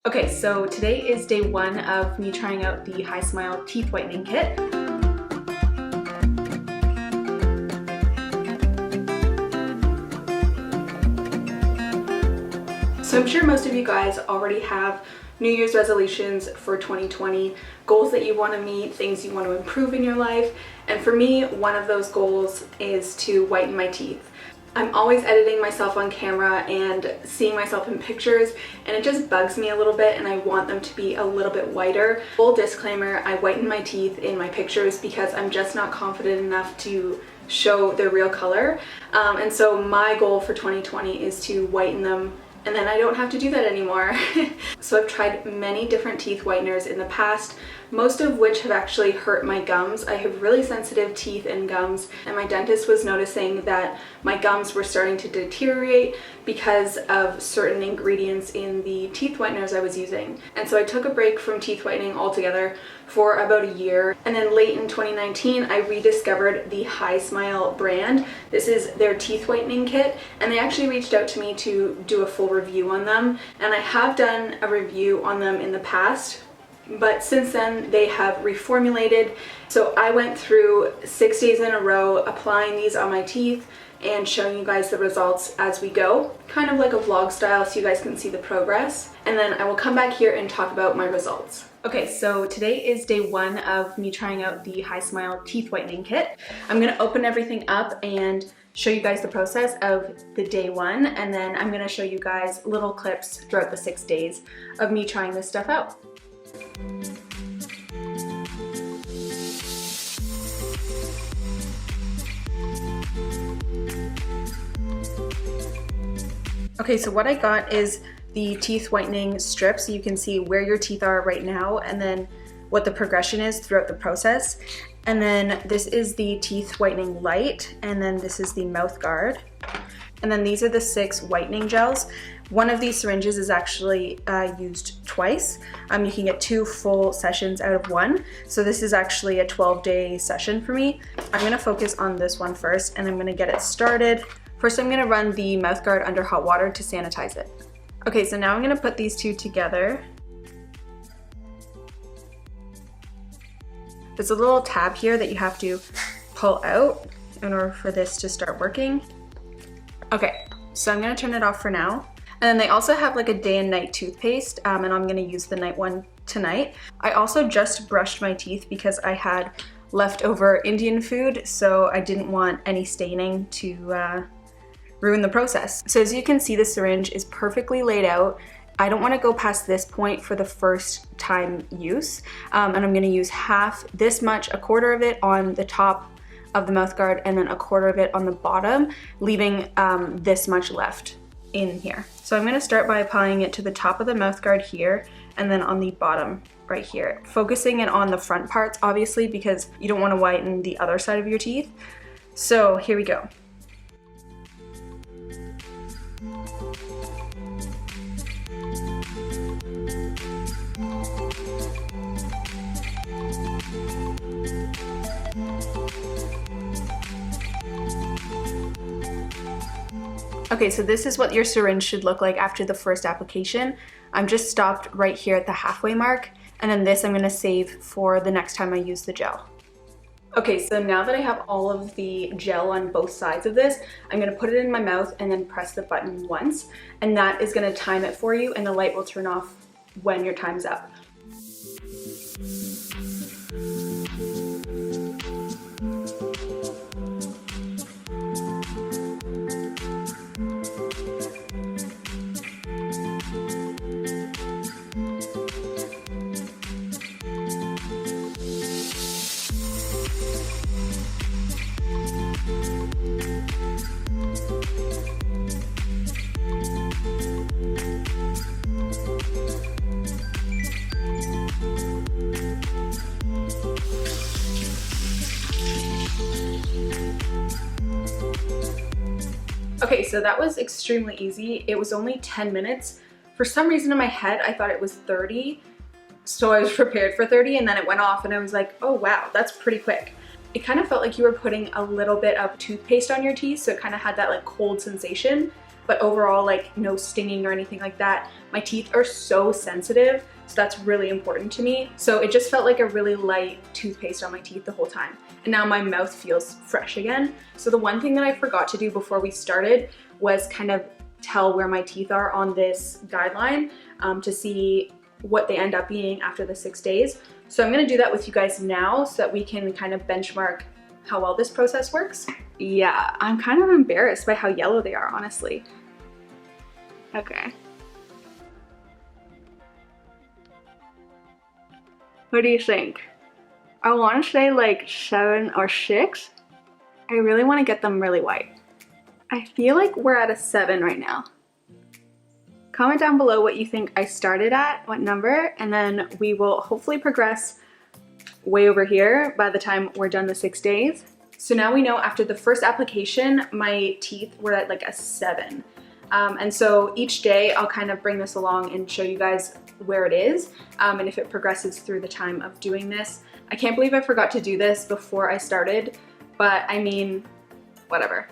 Okay, so today is day one of me trying out the HiSmile's Teeth Whitening Kit. So I'm sure most of you guys already have New Year's resolutions for 2020, goals that you want to meet, things you want to improve in your life. And for me, one of those goals is to whiten my teeth. I'm always editing myself on camera and seeing myself in pictures, and it just bugs me a little bit, and I want them to be a little bit whiter. Full disclaimer, I whiten my teeth in my pictures because I'm just not confident enough to show their real color. And so my goal for 2020 is to whiten them, and then I don't have to do that anymore. So I've tried many different teeth whiteners in the past, most of which have actually hurt my gums. I have really sensitive teeth and gums, and my dentist was noticing that my gums were starting to deteriorate because of certain ingredients in the teeth whiteners I was using. And so I took a break from teeth whitening altogether for about a year. And then late in 2019, I rediscovered the HiSmile brand. This is their teeth whitening kit, and they actually reached out to me to do a full review on them. And I have done a review on them in the past, but since then they have reformulated. So I went through 6 days in a row applying these on my teeth and showing you guys the results as we go, kind of like a vlog style so you guys can see the progress. And then I will come back here and talk about my results. Okay, so today is day one of me trying out the HiSmile's Teeth Whitening Kit. I'm gonna open everything up and show you guys the process of the day one, and then I'm gonna show you guys little clips throughout the 6 days of me trying this stuff out. Okay, so what I got is the teeth whitening strip, so you can see where your teeth are right now and then what the progression is throughout the process. And then this is the teeth whitening light, and then this is the mouth guard. And then these are the 6 whitening gels. One of these syringes is actually used twice. You can get 2 full sessions out of 1. So this is actually a 12-day session for me. I'm gonna focus on this one first, and I'm gonna get it started. First, I'm gonna run the mouth guard under hot water to sanitize it. Okay, so now I'm gonna put these two together. There's a little tab here that you have to pull out in order for this to start working. Okay, so I'm gonna turn it off for now. And then they also have like a day and night toothpaste, and I'm gonna use the night one tonight. I also just brushed my teeth because I had leftover Indian food, so I didn't want any staining to ruin the process. So as you can see, the syringe is perfectly laid out. I don't want to go past this point for the first time use, and I'm gonna use half, this much, a quarter of it on the top of the mouth guard, and then a quarter of it on the bottom, leaving this much left in here. So I'm gonna start by applying it to the top of the mouth guard here, and then on the bottom right here. Focusing it on the front parts, obviously, because you don't wanna whiten the other side of your teeth. So here we go. Okay, so this is what your syringe should look like after the first application. I'm just stopped right here at the halfway mark, and then this I'm gonna save for the next time I use the gel. Okay, so now that I have all of the gel on both sides of this, I'm gonna put it in my mouth and then press the button once, and that is gonna time it for you, and the light will turn off when your time's up. Okay, so that was extremely easy. It was only 10 minutes. For some reason in my head, I thought it was 30. So I was prepared for 30, and then it went off and I was like, oh wow, that's pretty quick. It kind of felt like you were putting a little bit of toothpaste on your teeth, so it kind of had that like cold sensation. but overall, like no stinging or anything like that. My teeth are so sensitive, so that's really important to me. So it just felt like a really light toothpaste on my teeth the whole time. And now my mouth feels fresh again. So the one thing that I forgot to do before we started was kind of tell where my teeth are on this guideline to see what they end up being after the 6 days. So I'm gonna do that with you guys now so that we can kind of benchmark how well this process works. Yeah, I'm kind of embarrassed by how yellow they are, honestly. Okay. What do you think? I want to say like 7 or 6. I really want to get them really white. I feel like we're at a 7 right now. Comment down below what you think I started at, what number, and then we will hopefully progress way over here by the time we're done the 6 days. So now we know after the first application, my teeth were at like a 7. And so each day I'll kind of bring this along and show you guys where it is and if it progresses through the time of doing this. I can't believe I forgot to do this before I started, but I mean, whatever.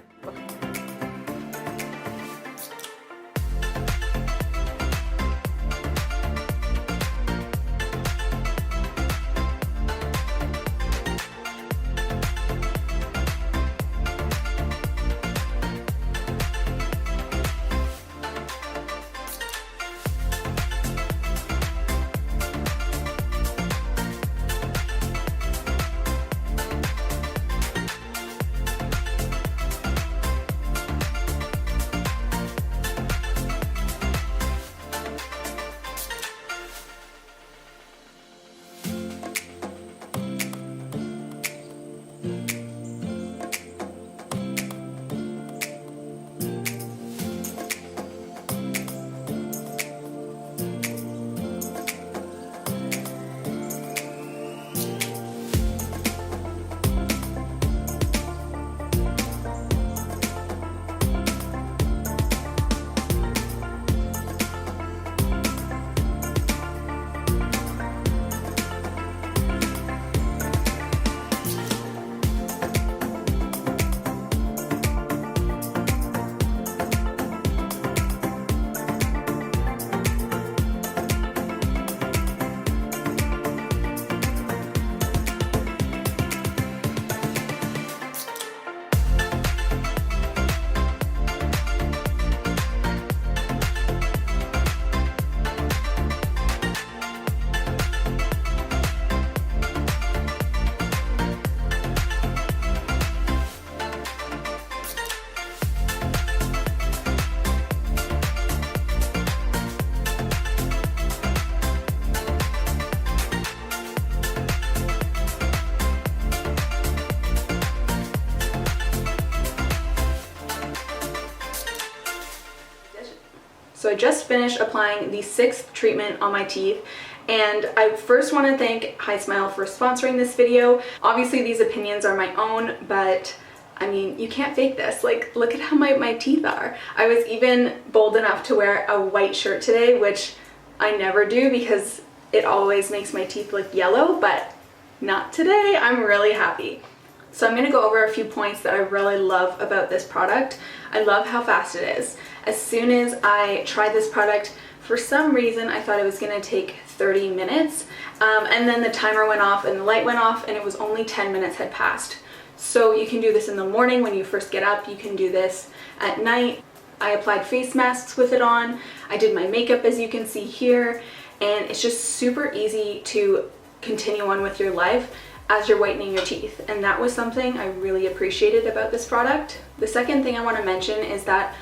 So I just finished applying the 6th treatment on my teeth, and I first want to thank HiSmile for sponsoring this video. Obviously these opinions are my own, but I mean, you can't fake this. Like, look at how my teeth are. I was even bold enough to wear a white shirt today, which I never do because it always makes my teeth look yellow, but not today. I'm really happy. So I'm going to go over a few points that I really love about this product. I love how fast it is. As soon as I tried this product, for some reason I thought it was going to take 30 minutes, and then the timer went off and the light went off and it was only 10 minutes had passed. So you can do this in the morning when you first get up, you can do this at night. I applied face masks with it on, I did my makeup as you can see here, and it's just super easy to continue on with your life as you're whitening your teeth, and that was something I really appreciated about this product. The second thing I want to mention is that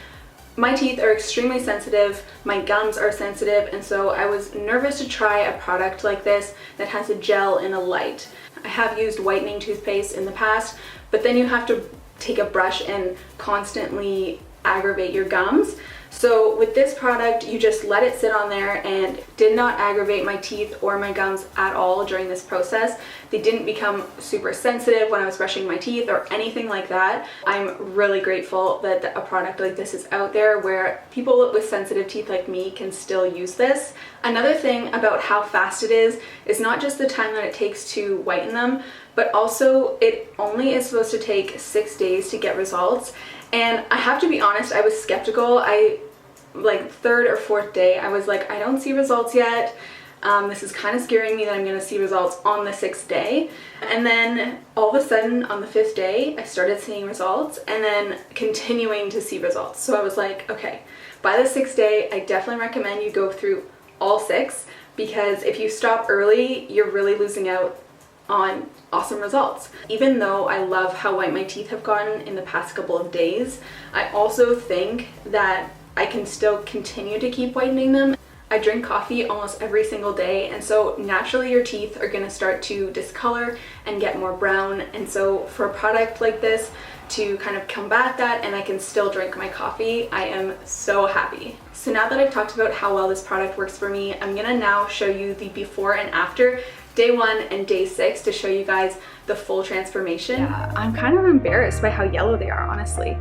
my teeth are extremely sensitive, my gums are sensitive, and so I was nervous to try a product like this that has a gel and a light. I have used whitening toothpaste in the past, but then you have to take a brush and constantly aggravate your gums. So with this product, you just let it sit on there and did not aggravate my teeth or my gums at all during this process. They didn't become super sensitive when I was brushing my teeth or anything like that. I'm really grateful that a product like this is out there where people with sensitive teeth like me can still use this. Another thing about how fast it is not just the time that it takes to whiten them, but also it only is supposed to take 6 days to get results. And I have to be honest, I was skeptical. Like third or fourth day, I was like, I don't see results yet. This is kind of scaring me that I'm going to see results on the 6th day. And then all of a sudden on the 5th day, I started seeing results and then continuing to see results. So I was like, okay, by the 6th day, I definitely recommend you go through all 6, because if you stop early, you're really losing out on awesome results. Even though I love how white my teeth have gotten in the past couple of days, I also think that I can still continue to keep whitening them. I drink coffee almost every single day, and so naturally your teeth are going to start to discolor and get more brown. And so for a product like this to kind of combat that and I can still drink my coffee, I am so happy. So now that I've talked about how well this product works for me, I'm going to now show you the before and after day 1 and day 6 to show you guys the full transformation. Yeah, I'm kind of embarrassed by how yellow they are, honestly.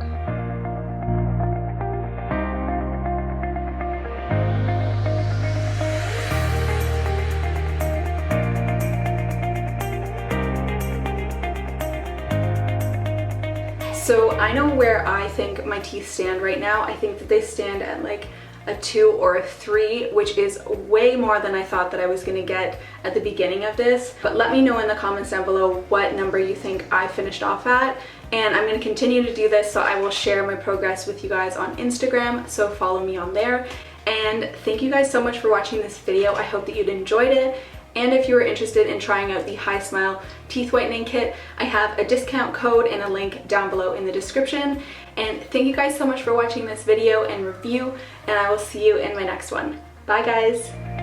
So I know where I think my teeth stand right now. I think that they stand at like a 2 or a 3, which is way more than I thought that I was gonna get at the beginning of this. But let me know in the comments down below what number you think I finished off at. And I'm gonna continue to do this, so I will share my progress with you guys on Instagram, so follow me on there. And thank you guys so much for watching this video. I hope that you'd enjoyed it. And if you are interested in trying out the HiSmile Teeth Whitening Kit, I have a discount code and a link down below in the description. And thank you guys so much for watching this video and review, and I will see you in my next one. Bye guys!